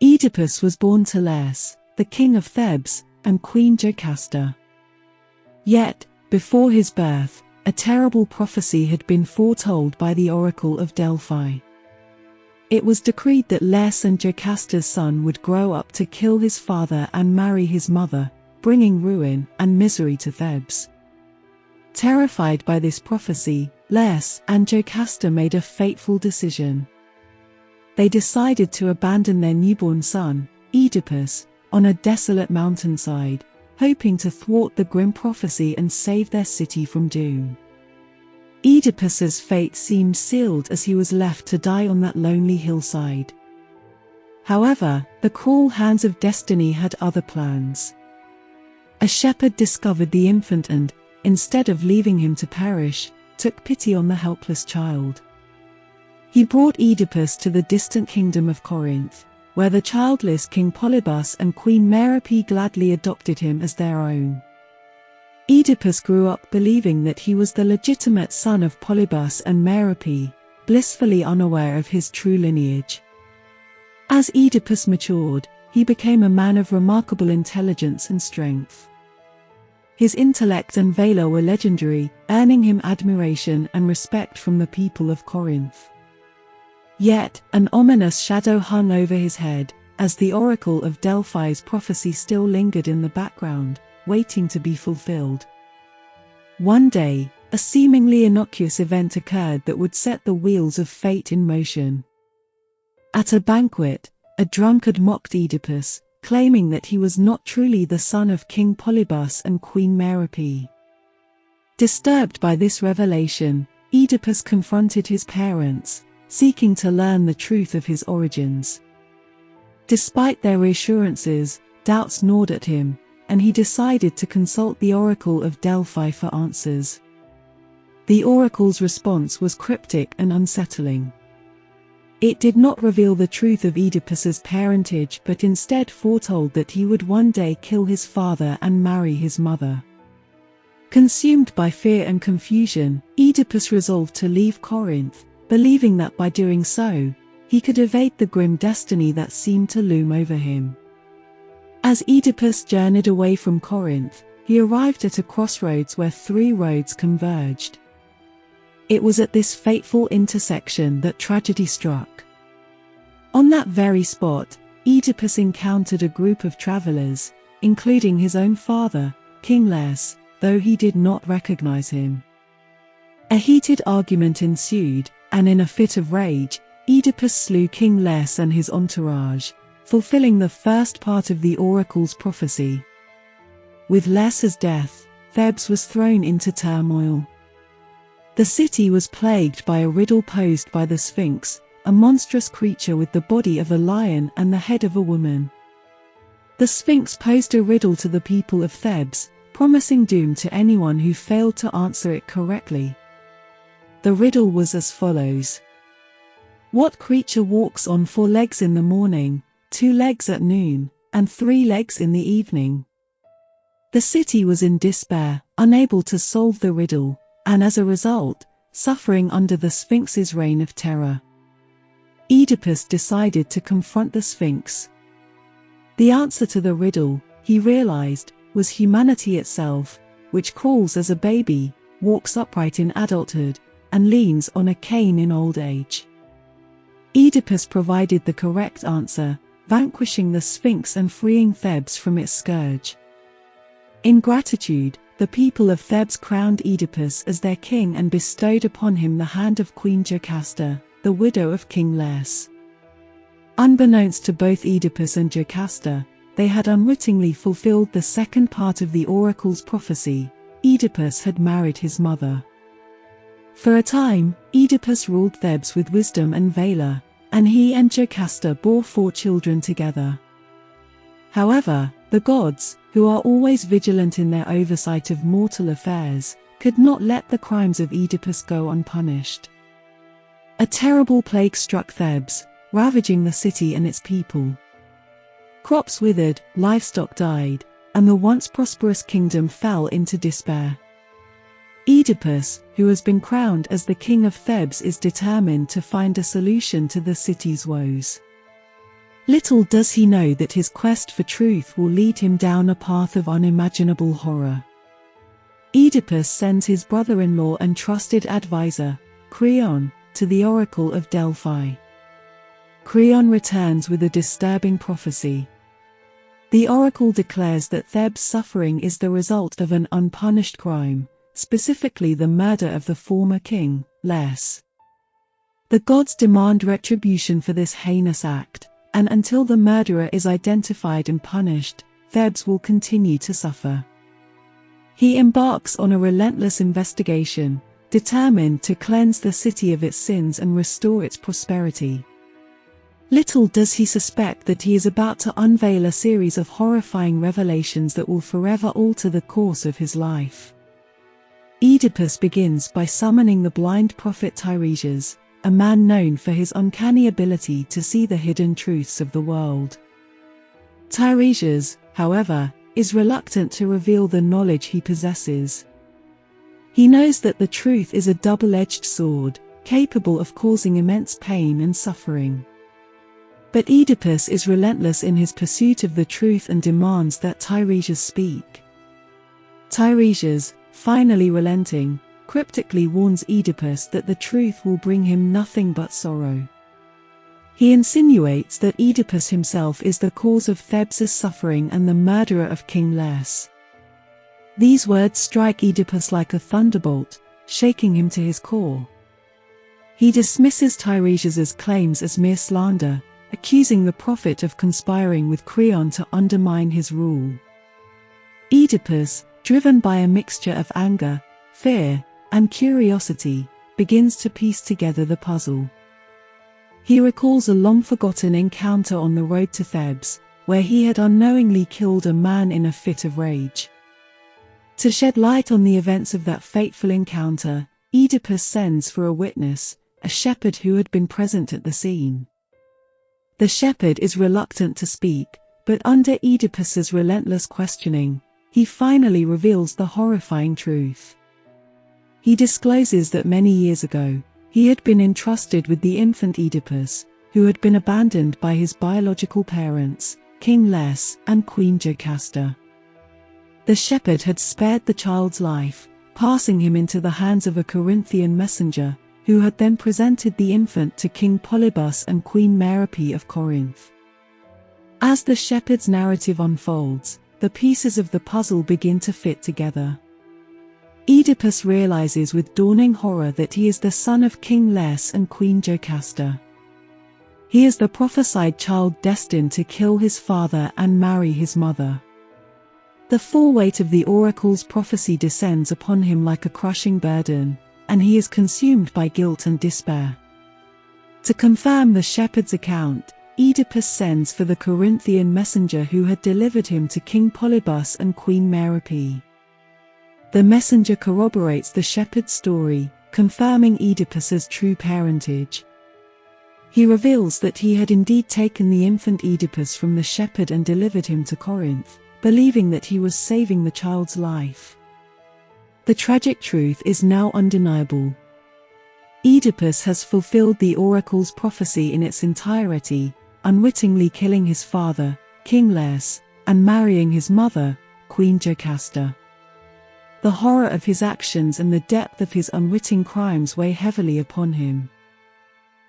Oedipus was born to Laius, the king of Thebes, and Queen Jocasta. Yet, before his birth, a terrible prophecy had been foretold by the oracle of Delphi. It was decreed that Laius and Jocasta's son would grow up to kill his father and marry his mother, bringing ruin and misery to Thebes. Terrified by this prophecy, Laius and Jocasta made a fateful decision. They decided to abandon their newborn son, Oedipus, on a desolate mountainside, hoping to thwart the grim prophecy and save their city from doom. Oedipus's fate seemed sealed as he was left to die on that lonely hillside. However, the cruel hands of destiny had other plans. A shepherd discovered the infant and, instead of leaving him to perish, took pity on the helpless child. He brought Oedipus to the distant kingdom of Corinth, where the childless King Polybus and Queen Merope gladly adopted him as their own. Oedipus grew up believing that he was the legitimate son of Polybus and Merope, blissfully unaware of his true lineage. As Oedipus matured, he became a man of remarkable intelligence and strength. His intellect and valor were legendary, earning him admiration and respect from the people of Corinth. Yet, an ominous shadow hung over his head, as the oracle of Delphi's prophecy still lingered in the background, waiting to be fulfilled. One day, a seemingly innocuous event occurred that would set the wheels of fate in motion. At a banquet, a drunkard mocked Oedipus, claiming that he was not truly the son of King Polybus and Queen Merope. Disturbed by this revelation, Oedipus confronted his parents, seeking to learn the truth of his origins. Despite their reassurances, doubts gnawed at him, and he decided to consult the oracle of Delphi for answers. The oracle's response was cryptic and unsettling. It did not reveal the truth of Oedipus's parentage but instead foretold that he would one day kill his father and marry his mother. Consumed by fear and confusion, Oedipus resolved to leave Corinth, believing that by doing so, he could evade the grim destiny that seemed to loom over him. As Oedipus journeyed away from Corinth, he arrived at a crossroads where three roads converged. It was at this fateful intersection that tragedy struck. On that very spot, Oedipus encountered a group of travelers, including his own father, King Laius, though he did not recognize him. A heated argument ensued, and in a fit of rage, Oedipus slew King Laius and his entourage, fulfilling the first part of the oracle's prophecy. With Laius's death, Thebes was thrown into turmoil. The city was plagued by a riddle posed by the Sphinx, a monstrous creature with the body of a lion and the head of a woman. The Sphinx posed a riddle to the people of Thebes, promising doom to anyone who failed to answer it correctly. The riddle was as follows. What creature walks on 4 legs in the morning, 2 legs at noon, and 3 legs in the evening? The city was in despair, unable to solve the riddle, and as a result, suffering under the Sphinx's reign of terror. Oedipus decided to confront the Sphinx. The answer to the riddle, he realized, was humanity itself, which crawls as a baby, walks upright in adulthood, and leans on a cane in old age. Oedipus provided the correct answer, vanquishing the Sphinx and freeing Thebes from its scourge. In gratitude, the people of Thebes crowned Oedipus as their king and bestowed upon him the hand of Queen Jocasta, the widow of King Laius. Unbeknownst to both Oedipus and Jocasta, they had unwittingly fulfilled the second part of the oracle's prophecy. Oedipus had married his mother. For a time, Oedipus ruled Thebes with wisdom and valor, and he and Jocasta bore 4 children together. However, the gods, who are always vigilant in their oversight of mortal affairs, could not let the crimes of Oedipus go unpunished. A terrible plague struck Thebes, ravaging the city and its people. Crops withered, livestock died, and the once prosperous kingdom fell into despair. Oedipus, who has been crowned as the king of Thebes, is determined to find a solution to the city's woes. Little does he know that his quest for truth will lead him down a path of unimaginable horror. Oedipus sends his brother-in-law and trusted advisor, Creon, to the oracle of Delphi. Creon returns with a disturbing prophecy. The oracle declares that Thebes' suffering is the result of an unpunished crime, specifically the murder of the former king, Lais. The gods demand retribution for this heinous act, and until the murderer is identified and punished, Thebes will continue to suffer. He embarks on a relentless investigation, determined to cleanse the city of its sins and restore its prosperity. Little does he suspect that he is about to unveil a series of horrifying revelations that will forever alter the course of his life. Oedipus begins by summoning the blind prophet Tiresias, a man known for his uncanny ability to see the hidden truths of the world. Tiresias, however, is reluctant to reveal the knowledge he possesses. He knows that the truth is a double-edged sword, capable of causing immense pain and suffering. But Oedipus is relentless in his pursuit of the truth and demands that Tiresias speak. Tiresias, finally relenting, cryptically warns Oedipus that the truth will bring him nothing but sorrow. He insinuates that Oedipus himself is the cause of Thebes' suffering and the murderer of King Lais. These words strike Oedipus like a thunderbolt, shaking him to his core. He dismisses Tiresias' claims as mere slander, accusing the prophet of conspiring with Creon to undermine his rule. Oedipus, driven by a mixture of anger, fear, and curiosity, begins to piece together the puzzle. He recalls a long-forgotten encounter on the road to Thebes, where he had unknowingly killed a man in a fit of rage. To shed light on the events of that fateful encounter, Oedipus sends for a witness, a shepherd who had been present at the scene. The shepherd is reluctant to speak, but under Oedipus's relentless questioning, he finally reveals the horrifying truth. He discloses that many years ago, he had been entrusted with the infant Oedipus, who had been abandoned by his biological parents, King Lais and Queen Jocasta. The shepherd had spared the child's life, passing him into the hands of a Corinthian messenger, who had then presented the infant to King Polybus and Queen Merope of Corinth. As the shepherd's narrative unfolds, the pieces of the puzzle begin to fit together. Oedipus realizes with dawning horror that he is the son of King Lais and Queen Jocasta. He is the prophesied child destined to kill his father and marry his mother. The full weight of the oracle's prophecy descends upon him like a crushing burden, and he is consumed by guilt and despair. To confirm the shepherd's account, Oedipus sends for the Corinthian messenger who had delivered him to King Polybus and Queen Merope. The messenger corroborates the shepherd's story, confirming Oedipus's true parentage. He reveals that he had indeed taken the infant Oedipus from the shepherd and delivered him to Corinth, believing that he was saving the child's life. The tragic truth is now undeniable. Oedipus has fulfilled the oracle's prophecy in its entirety, unwittingly killing his father, King Lais, and marrying his mother, Queen Jocasta. The horror of his actions and the depth of his unwitting crimes weigh heavily upon him.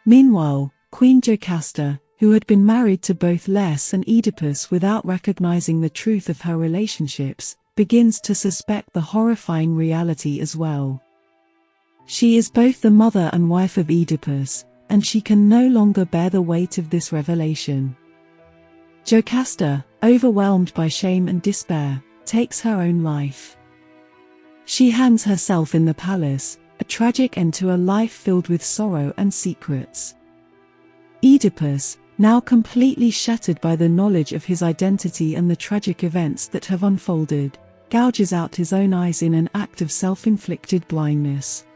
Meanwhile, Queen Jocasta, who had been married to both Lais and Oedipus without recognizing the truth of her relationships, begins to suspect the horrifying reality as well. She is both the mother and wife of Oedipus, and she can no longer bear the weight of this revelation. Jocasta, overwhelmed by shame and despair, takes her own life. She hangs herself in the palace, a tragic end to a life filled with sorrow and secrets. Oedipus, now completely shattered by the knowledge of his identity and the tragic events that have unfolded, gouges out his own eyes in an act of self-inflicted blindness.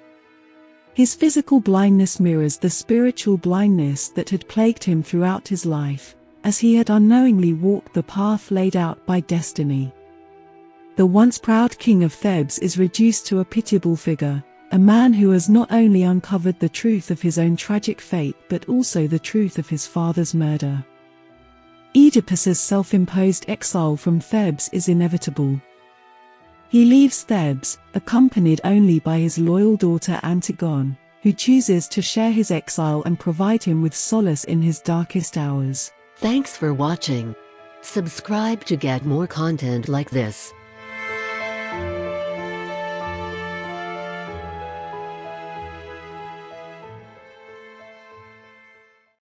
His physical blindness mirrors the spiritual blindness that had plagued him throughout his life, as he had unknowingly walked the path laid out by destiny. The once proud king of Thebes is reduced to a pitiable figure, a man who has not only uncovered the truth of his own tragic fate but also the truth of his father's murder. Oedipus's self-imposed exile from Thebes is inevitable. He leaves Thebes, accompanied only by his loyal daughter Antigone, who chooses to share his exile and provide him with solace in his darkest hours. Thanks for watching. Subscribe to get more content like this.